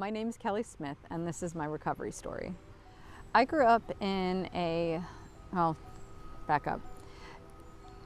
My name's Kelly Smith, and this is my recovery story. I grew up in back up.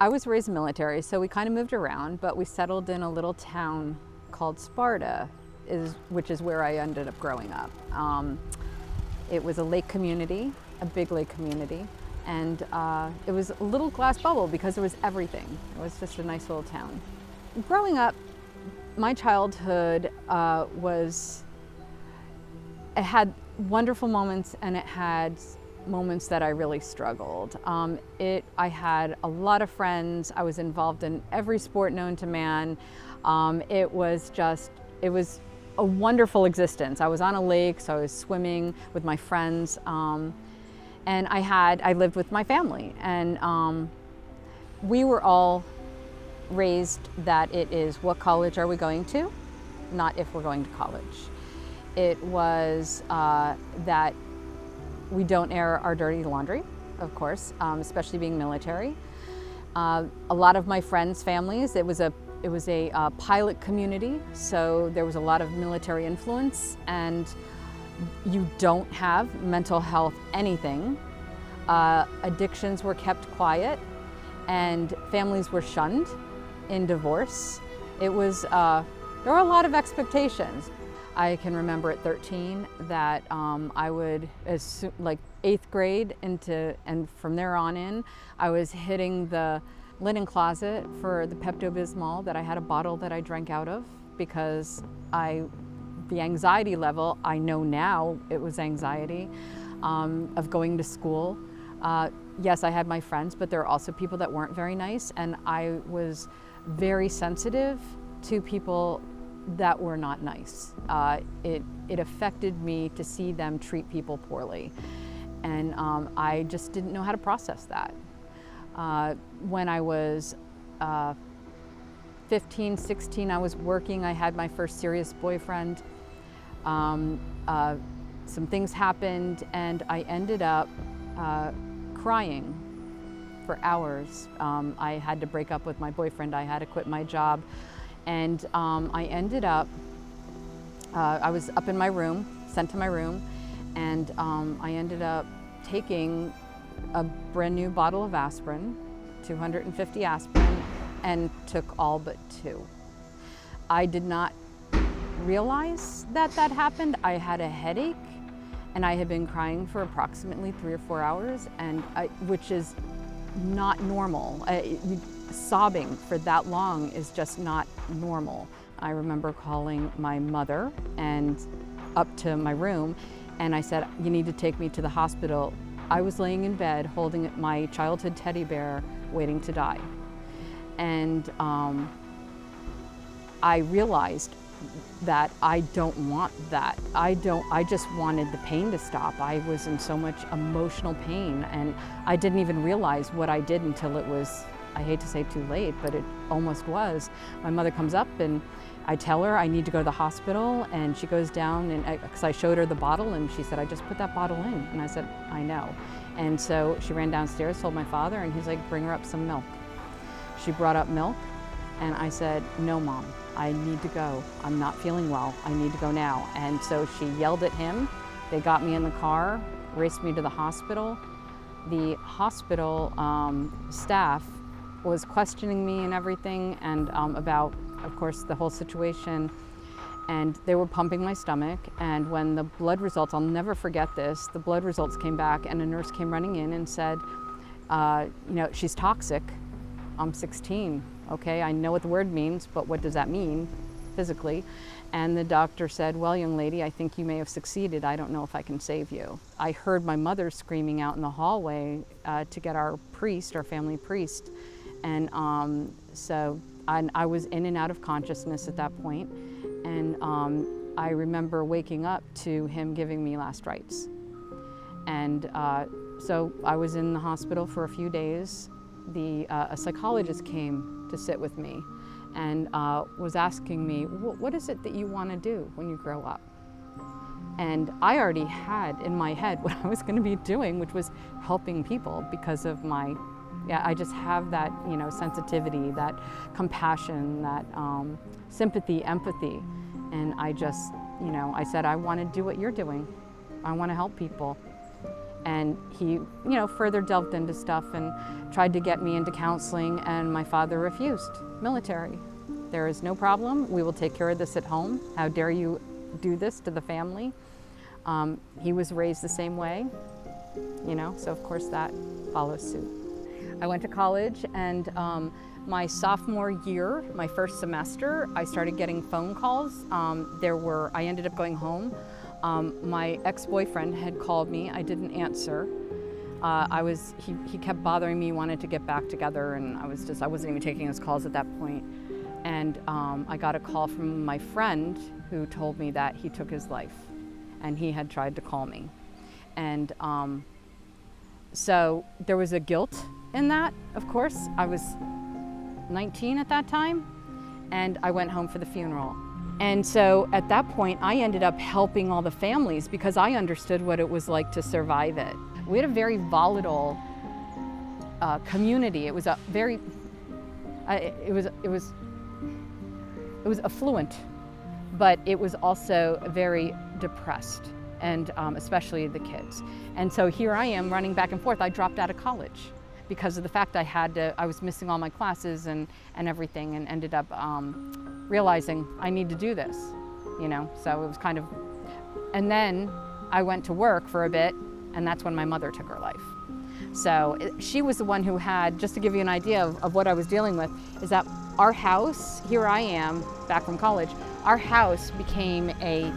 I was raised military, so we kind of moved around, but we settled in a little town called Sparta, which is where I ended up growing up. It was a lake community, a big lake community, and it was a little glass bubble because there was everything. It was just a nice little town. Growing up, my childhood it had wonderful moments and it had moments that I really struggled. I had a lot of friends. I was involved in every sport known to man. It was a wonderful existence. I was on a lake, so I was swimming with my friends. And I lived with my family, and we were all raised that it is what college are we going to, not if we're going to college. It was that we don't air our dirty laundry, of course, especially being military. A lot of my friends' families, it was a pilot community, so there was a lot of military influence, and you don't have mental health anything. Addictions were kept quiet, and families were shunned in divorce. There were a lot of expectations. I can remember at 13 that I would, like 8th grade and from there on in, I was hitting the linen closet for the Pepto-Bismol that I had a bottle that I drank out of because the anxiety level, I know now it was anxiety of going to school. Yes, I had my friends, but there are also people that weren't very nice, and I was very sensitive to people that were not nice. It affected me to see them treat people poorly, and I just didn't know how to process that. When I was 15, 16, I was working. I had my first serious boyfriend. Some things happened, and I ended up crying for hours. I had to break up with my boyfriend. I had to quit my job. And I ended up, I was up in my room, sent to my room, and I ended up taking a brand new bottle of aspirin, 250 aspirin, and took all but 2. I did not realize that happened. I had a headache, and I had been crying for approximately 3 or 4 hours, which is not normal. Sobbing for that long is just not normal. I remember calling my mother and up to my room, and I said, "You need to take me to the hospital." I was laying in bed holding my childhood teddy bear, waiting to die. And I realized that I don't want that. I just wanted the pain to stop. I was in so much emotional pain, and I didn't even realize what I did until it was, I hate to say too late, but it almost was. My mother comes up and I tell her I need to go to the hospital, and she goes down, and because I showed her the bottle, and she said, "I just put that bottle in." And I said, "I know." And so she ran downstairs, told my father, and he's like, "Bring her up some milk." She brought up milk, and I said, "No, Mom, I need to go. I'm not feeling well. I need to go now." And so she yelled at him. They got me in the car, raced me to the hospital. The hospital staff was questioning me and everything, and about, of course, the whole situation. And they were pumping my stomach, and when the blood results, I'll never forget this, the blood results came back, and a nurse came running in and said, "She's toxic." I'm 16, okay? I know what the word means, but what does that mean physically? And the doctor said, "Well, young lady, I think you may have succeeded. I don't know if I can save you." I heard my mother screaming out in the hallway to get our priest, our family priest. And so I was in and out of consciousness at that point. And I remember waking up to him giving me last rites. And so I was in the hospital for a few days. A psychologist came to sit with me and was asking me, "What is it that you want to do when you grow up?" And I already had in my head what I was going to be doing, which was helping people because of I just have that, sensitivity, that compassion, that sympathy, empathy. And I just, I said, I want to do what you're doing. I want to help people. And he, further delved into stuff and tried to get me into counseling, and my father refused. Military. There is no problem. We will take care of this at home. How dare you do this to the family? He was raised the same way, so of course that follows suit. I went to college, and my sophomore year, my first semester, I started getting phone calls. I ended up going home. My ex-boyfriend had called me. I didn't answer. He kept bothering me, wanted to get back together, and I wasn't even taking his calls at that point. And I got a call from my friend who told me that he took his life, and he had tried to call me. And so there was a guilt in that, of course. I was 19 at that time, and I went home for the funeral. And so at that point, I ended up helping all the families because I understood what it was like to survive it. We had a very volatile community. It was a very, it was affluent, but it was also very depressed, and especially the kids. And so here I am running back and forth. I dropped out of college because of the fact I was missing all my classes and everything, and ended up realizing I need to do this, so it was kind of, and then I went to work for a bit, and that's when my mother took her life. So she was the one who had, just to give you an idea of what I was dealing with, is that our house, here I am back from college, our house became a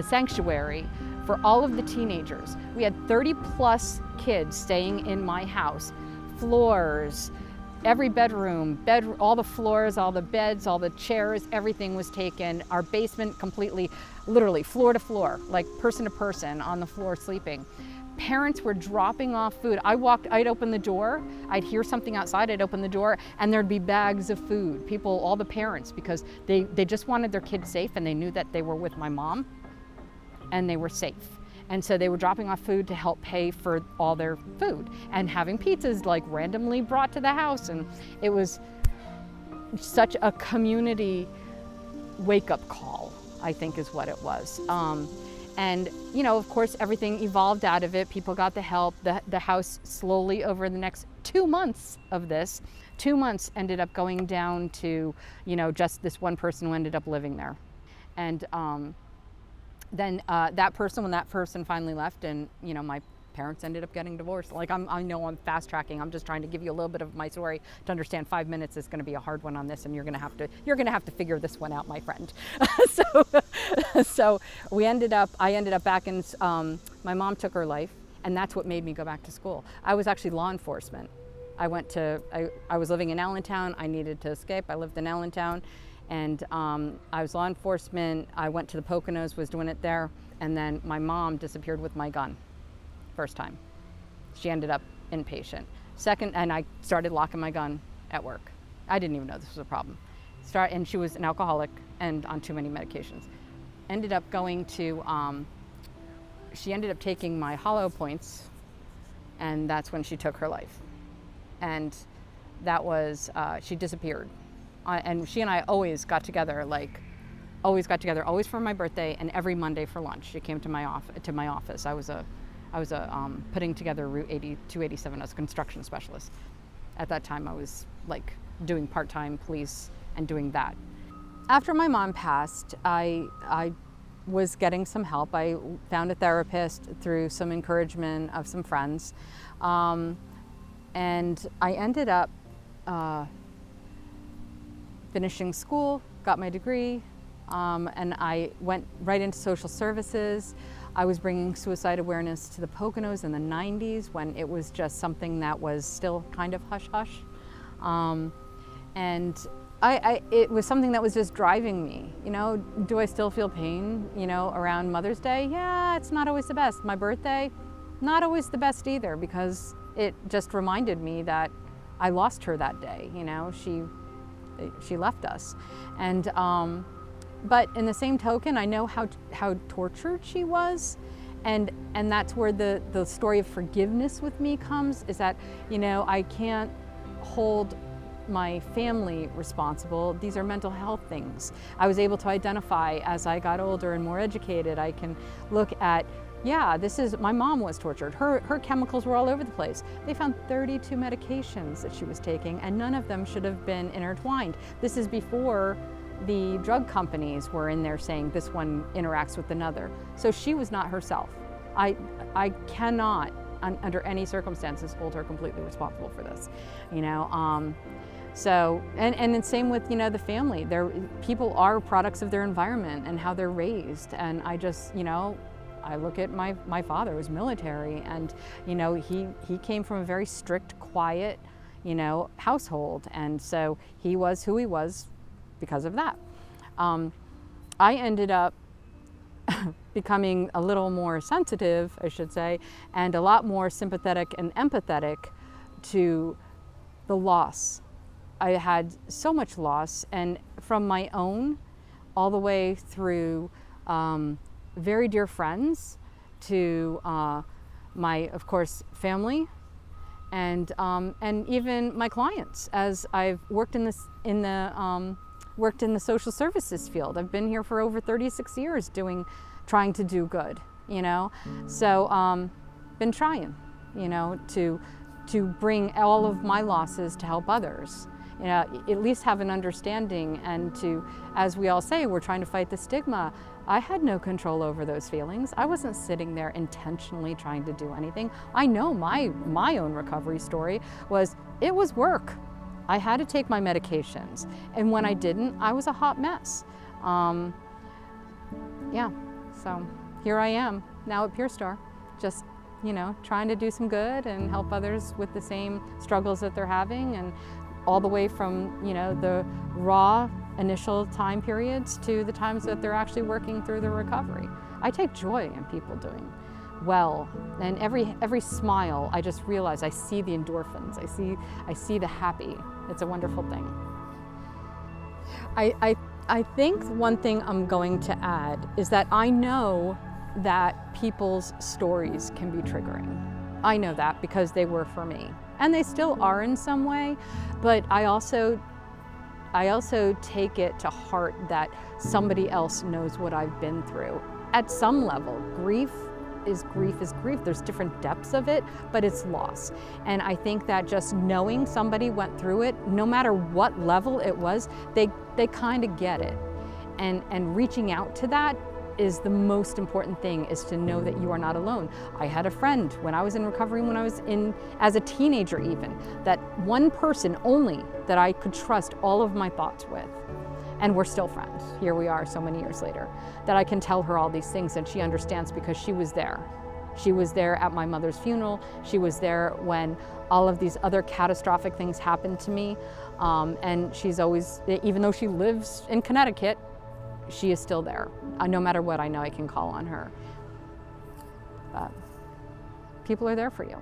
sanctuary for all of the teenagers. We had 30 plus kids staying in my house, floors, every bedroom, all the floors, all the beds, all the chairs, everything was taken. Our basement completely, literally floor to floor, like person to person on the floor sleeping. Parents were dropping off food. I'd open the door, I'd hear something outside, I'd open the door, and there'd be bags of food. People, all the parents, because they just wanted their kids safe, and they knew that they were with my mom and they were safe. And so they were dropping off food to help pay for all their food, and having pizzas like randomly brought to the house. And it was such a community wake-up call, I think is what it was. And of course, everything evolved out of it. People got the help. The house slowly, over the next 2 months of this, 2 months ended up going down to, just this one person who ended up living there. And then when that person finally left, and my parents ended up getting divorced. Like I know I'm fast tracking. I'm just trying to give you a little bit of my story to understand. 5 minutes is going to be a hard one on this, and you're going to have to figure this one out, my friend. So I ended up back in. My mom took her life, and that's what made me go back to school. I was actually law enforcement. I was living in Allentown. I needed to escape. I lived in Allentown. And I was law enforcement. I went to the Poconos, was doing it there. And then my mom disappeared with my gun, first time. She ended up inpatient. Second, and I started locking my gun at work. I didn't even know this was a problem. And she was an alcoholic and on too many medications. Ended up going to, she ended up taking my hollow points, and that's when she took her life. And that was, she disappeared. And she and I always got together, always for my birthday and every Monday for lunch. She came to my office. I was putting together Route 287 as a construction specialist. At that time, I was doing part-time police and doing that. After my mom passed, I was getting some help. I found a therapist through some encouragement of some friends, and I ended up finishing school, got my degree, and I went right into social services. I was bringing suicide awareness to the Poconos in the 90s when it was just something that was still kind of hush-hush. And it was something that was just driving me. Do I still feel pain, around Mother's Day? Yeah, it's not always the best. My birthday, not always the best either, because it just reminded me that I lost her that day. She left us. And but in the same token, I know how tortured she was, and that's where the story of forgiveness with me comes, is that I can't hold my family responsible. These are mental health things. I was able to identify as I got older and more educated. I can look at, yeah, my mom was tortured. Her chemicals were all over the place. They found 32 medications that she was taking, and none of them should have been intertwined. This is before the drug companies were in there saying this one interacts with another. So she was not herself. I cannot, under any circumstances, hold her completely responsible for this, you know. So, and the same with, you know, the family. People are products of their environment and how they're raised. And I just, you know, I look at my father, who was military, and, you know, he came from a very strict, quiet, you know, household. And so he was who he was because of that. I ended up becoming a little more sensitive, I should say, and a lot more sympathetic and empathetic to the loss. I had so much loss, and from my own all the way through very dear friends to my, of course, family, and even my clients. As I've worked in the social services field, I've been here for over 36 years trying to do good, you know. So been trying, you know, to bring all of my losses to help others, you know, at least have an understanding, and to, as we all say, we're trying to fight the stigma. I had no control over those feelings. I wasn't sitting there intentionally trying to do anything. I know my own recovery story was, it was work. I had to take my medications, and when I didn't, I was a hot mess. Yeah, so here I am now at PureStar, just, you know, trying to do some good and help others with the same struggles that they're having, and all the way from, you know, the raw initial time periods to the times that they're actually working through the recovery. I take joy in people doing well, and every smile, I just realize I see the endorphins, I see the happy. It's a wonderful thing. I think one thing I'm going to add is that I know that people's stories can be triggering. I know that because they were for me, and they still are in some way, but I also take it to heart that somebody else knows what I've been through. At some level, grief is grief. There's different depths of it, but it's loss. And I think that just knowing somebody went through it, no matter what level it was, they kind of get it. And reaching out to that is the most important thing, is to know that you are not alone. I had a friend when I was in recovery, as a teenager even, that one person only that I could trust all of my thoughts with. And we're still friends. Here we are so many years later, that I can tell her all these things and she understands because she was there. She was there at my mother's funeral. She was there when all of these other catastrophic things happened to me. And she's always, even though she lives in Connecticut, she is still there. No matter what, I know I can call on her. People are there for you.